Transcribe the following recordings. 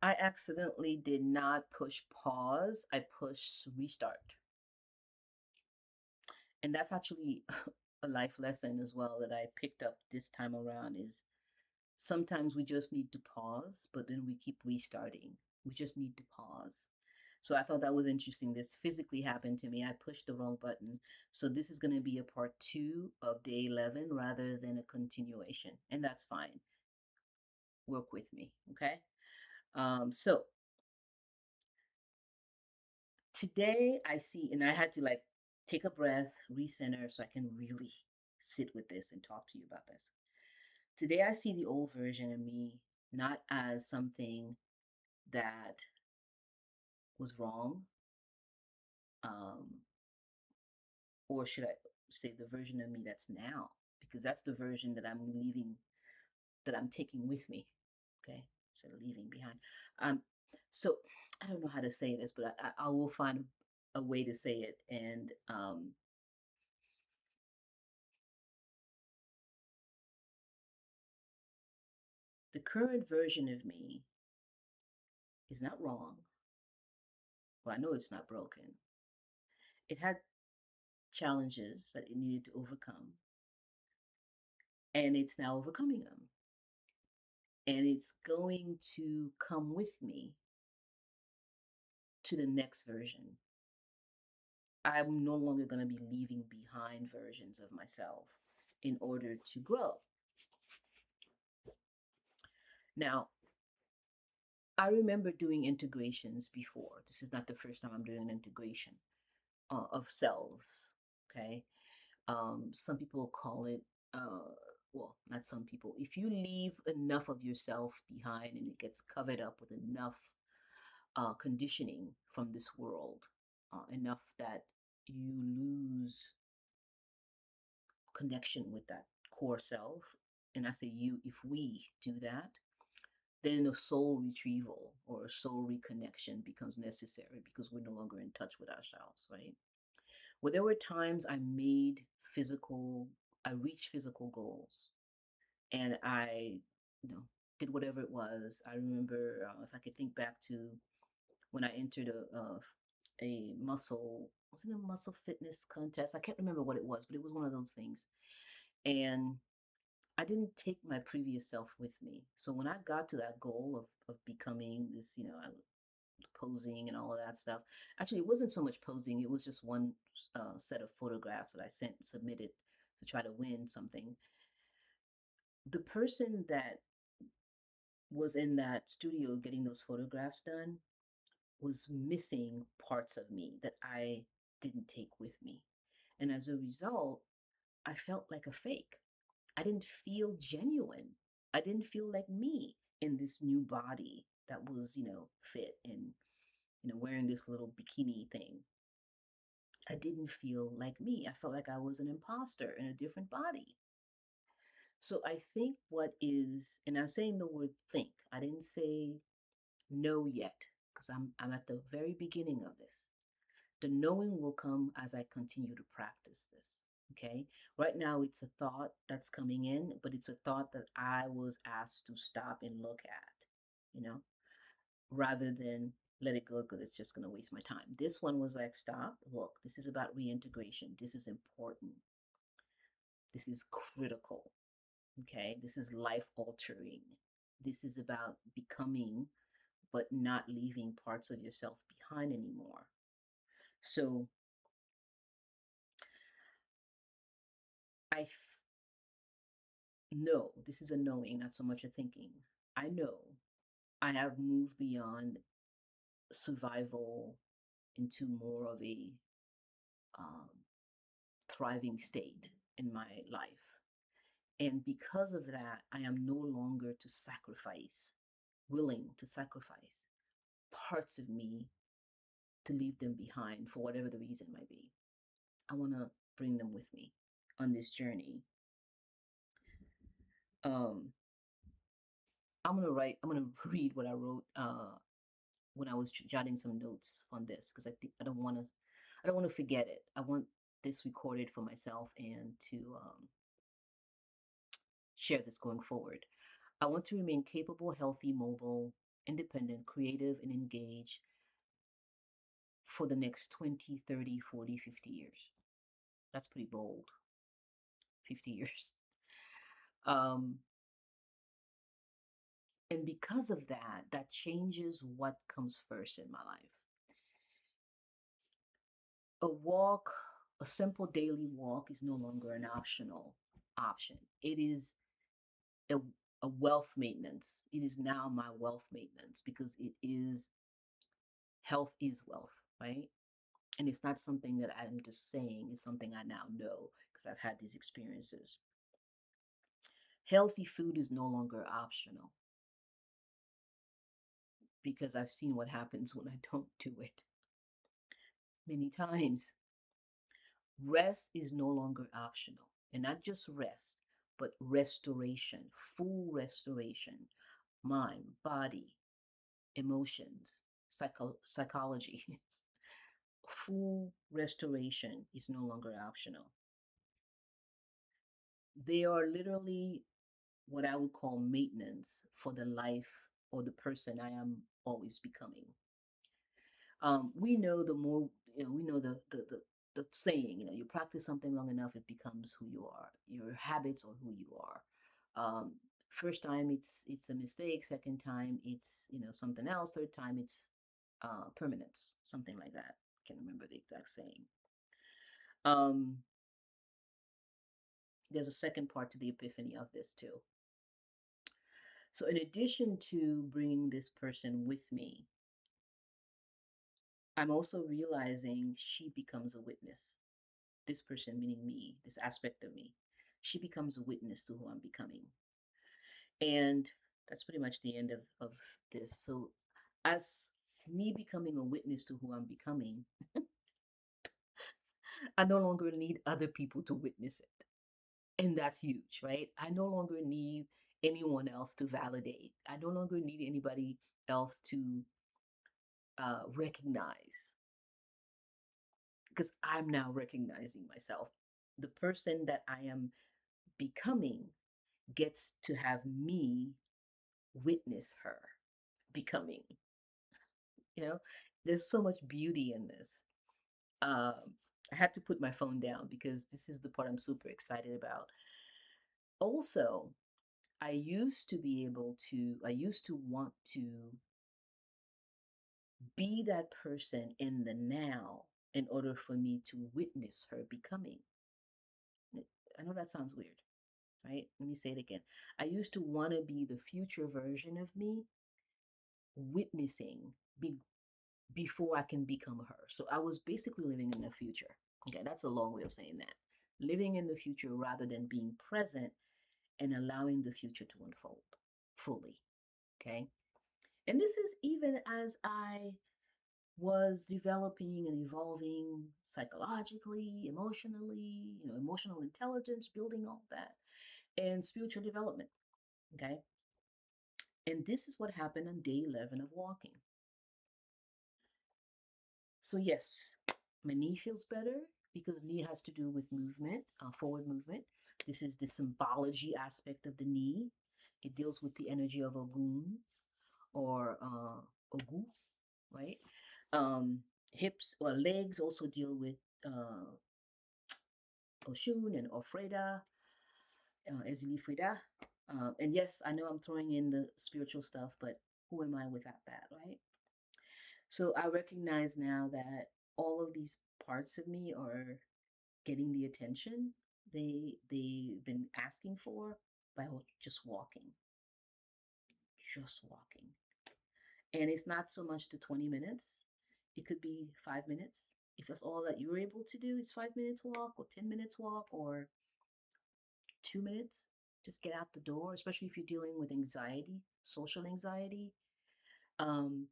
I accidentally did not push pause. I pushed restart. And that's actually a life lesson as well that I picked up this time around is sometimes we just need to pause, but then we keep restarting. We just need to pause. So I thought that was interesting. This physically happened to me. I pushed the wrong button. So this is going to be a part two of day 11 rather than a continuation. And that's fine. Work with me. Okay. So today I see, and I had to like take a breath, recenter so I can really sit with this and talk to you about this. Today I see the old version of me not as something that was wrong, um, or should I say the version of me that's now, because that's the version that I'm leaving, that I'm taking with me. Okay, so leaving behind. Um, so I don't know how to say this, but I will find a way to say it. And the current version of me is not wrong. Well, I know it's not broken. It had challenges that it needed to overcome, and it's now overcoming them. And it's going to come with me to the next version. I'm no longer going to be leaving behind versions of myself in order to grow. Now, I remember doing integrations before. This is not the first time I'm doing an integration of cells. Okay. Some people call it, well, not some people. If you leave enough of yourself behind and it gets covered up with enough conditioning from this world, enough that you lose connection with that core self. And I say you, if we do that, then a soul retrieval or a soul reconnection becomes necessary because we're no longer in touch with ourselves, right? Well, there were times I reached physical goals and you know, did whatever it was. I remember if I could think back to when I entered a muscle, was it a muscle fitness contest? I can't remember what it was, but it was one of those things. And I didn't take my previous self with me. So when I got to that goal of becoming this, posing and all of that stuff, actually, it wasn't so much posing, it was just one set of photographs that I submitted to try to win something. The person that was in that studio getting those photographs done was missing parts of me that I didn't take with me. And as a result, I felt like a fake. I didn't feel genuine. I didn't feel like me in this new body that was, fit and, wearing this little bikini thing. I didn't feel like me. I felt like I was an imposter in a different body. So I think and I'm saying the word think. I didn't say know yet because I'm at the very beginning of this. The knowing will come as I continue to practice this. Okay. Right now, it's a thought that's coming in, but it's a thought that I was asked to stop and look at, you know, rather than let it go because it's just going to waste my time. This one was like, stop, look, this is about reintegration. This is important. This is critical. Okay. This is life altering. This is about becoming, but not leaving parts of yourself behind anymore. So I know this is a knowing, not so much a thinking. I know I have moved beyond survival into more of a um, thriving state in my life. And because of that, I am no longer willing to sacrifice parts of me to leave them behind for whatever the reason might be. I want to bring them with me on this journey. Um, I'm gonna read what I wrote when I was jotting some notes on this because I think I don't want to forget it. I want this recorded for myself and to share this going forward. I want to remain capable, healthy, mobile, independent, creative, and engaged for the next 20, 30, 40, 50 years. That's pretty bold. 50 years. Um, and because of that, that changes what comes first in my life. A walk, a simple daily walk is no longer an optional option. It is a, a wealth maintenance. It is now my wealth maintenance because it is health is wealth, right? And it's not something that I'm just saying, it's something I now know because I've had these experiences. Healthy food is no longer optional because I've seen what happens when I don't do it many times. Rest is no longer optional, and not just rest, but restoration, full restoration, mind, body, emotions, psychology. Full restoration is no longer optional. They are literally what I would call maintenance for the life or the person I am always becoming. We know the more, we know the saying, you practice something long enough, it becomes who you are. Your habits are who you are. Um, First time it's a mistake. Second time it's something else. Third time it's permanence, something like that. Can't remember the exact saying. Um, there's a second part to the epiphany of this too. So in addition to bringing this person with me, I'm also realizing she becomes a witness. This person, meaning me, this aspect of me, she becomes a witness to who I'm becoming. And that's pretty much the end of this. So, as me becoming a witness to who I'm becoming, I no longer need other people to witness it. And that's huge, right? I no longer need anyone else to validate. I no longer need anybody else to recognize because I'm now recognizing myself. The person that I am becoming gets to have me witness her becoming. You know, there's so much beauty in this. Um, I had to put my phone down because this is the part I'm super excited about. Also, I used to want to be that person in the now in order for me to witness her becoming. I know that sounds weird, right? Let me say it again. I used to want to be the future version of me witnessing be, before I can become her. So I was basically living in the future. Okay, that's a long way of saying that. Living in the future rather than being present and allowing the future to unfold fully. Okay. And this is even as I was developing and evolving psychologically, emotionally, emotional intelligence, building all that, and spiritual development. Okay. And this is what happened on day 11 of walking. So, yes, my knee feels better because knee has to do with movement, forward movement. This is the symbology aspect of the knee. It deals with the energy of Ogun or Ogu, right? Hips or legs also deal with uh, Oshun and Ofreda, Ezili Frida. And yes, I know I'm throwing in the spiritual stuff, but who am I without that, right? So I recognize now that all of these parts of me are getting the attention they've been asking for by just walking, just walking. And it's not so much the 20 minutes. It could be 5 minutes. If that's all that you're able to do, it's 5 minutes walk or 10 minutes walk or 2 minutes. Just get out the door, especially if you're dealing with anxiety, social anxiety, um,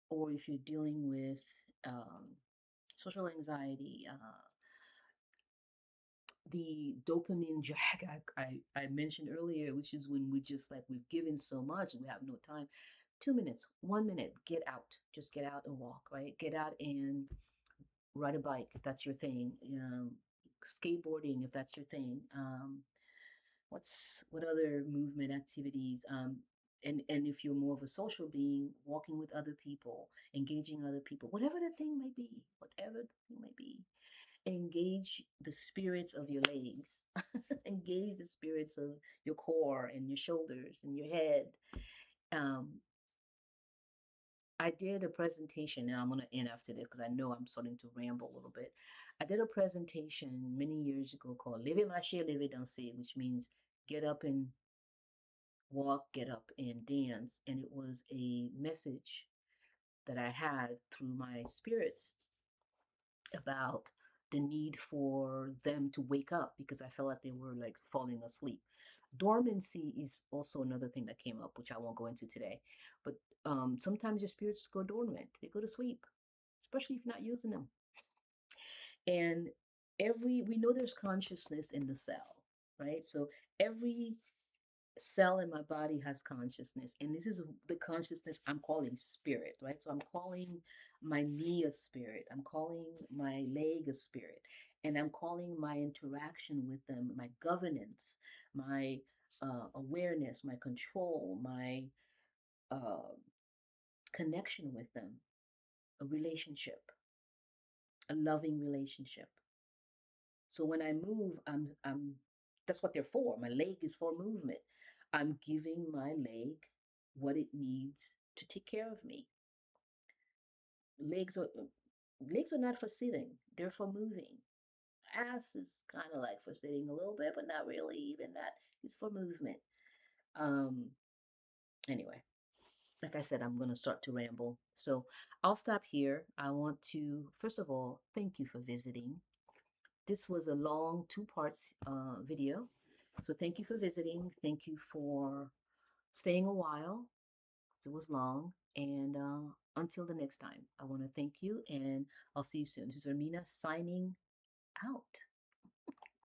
or if you're dealing with um, social anxiety, the dopamine drag I mentioned earlier, which is when we just like we've given so much and we have no time. 2 minutes, 1 minute, get out. Just get out and walk, right? Get out and ride a bike if that's your thing. Skateboarding if that's your thing. What other movement activities? And if you're more of a social being, walking with other people, engaging other people, whatever the thing may be, whatever the thing may be, engage the spirits of your legs, engage the spirits of your core and your shoulders and your head. Um, I did a presentation, and I'm going to end after this because I know I'm starting to ramble a little bit. I did a presentation many years ago called Leve Marcher, Leve Danser, which means get up and walk, get up and dance. And it was a message that I had through my spirits about the need for them to wake up because I felt like they were like falling asleep. Dormancy is also another thing that came up, which I won't go into today. But sometimes your spirits go dormant, they go to sleep, especially if you're not using them. And we know there's consciousness in the cell, right? So every cell in my body has consciousness, and this is the consciousness I'm calling spirit, right? So I'm calling my knee a spirit, I'm calling my leg a spirit, and I'm calling my interaction with them, my governance, my awareness, my control, my uh, connection with them, a relationship, a loving relationship. So when I move, I'm that's what they're for. My leg is for movement. I'm giving my leg what it needs to take care of me. Legs are legs are not for sitting. They're for moving. Ass is kind of like for sitting a little bit, but not really. Even that is for movement. Um anyway, like I said, I'm going to start to ramble. So I'll stop here. I want to first of all thank you for visiting. This was a long two parts video. So thank you for visiting. Thank you for staying a while. It was long. And until the next time, I want to thank you and I'll see you soon. This is Ermina signing out.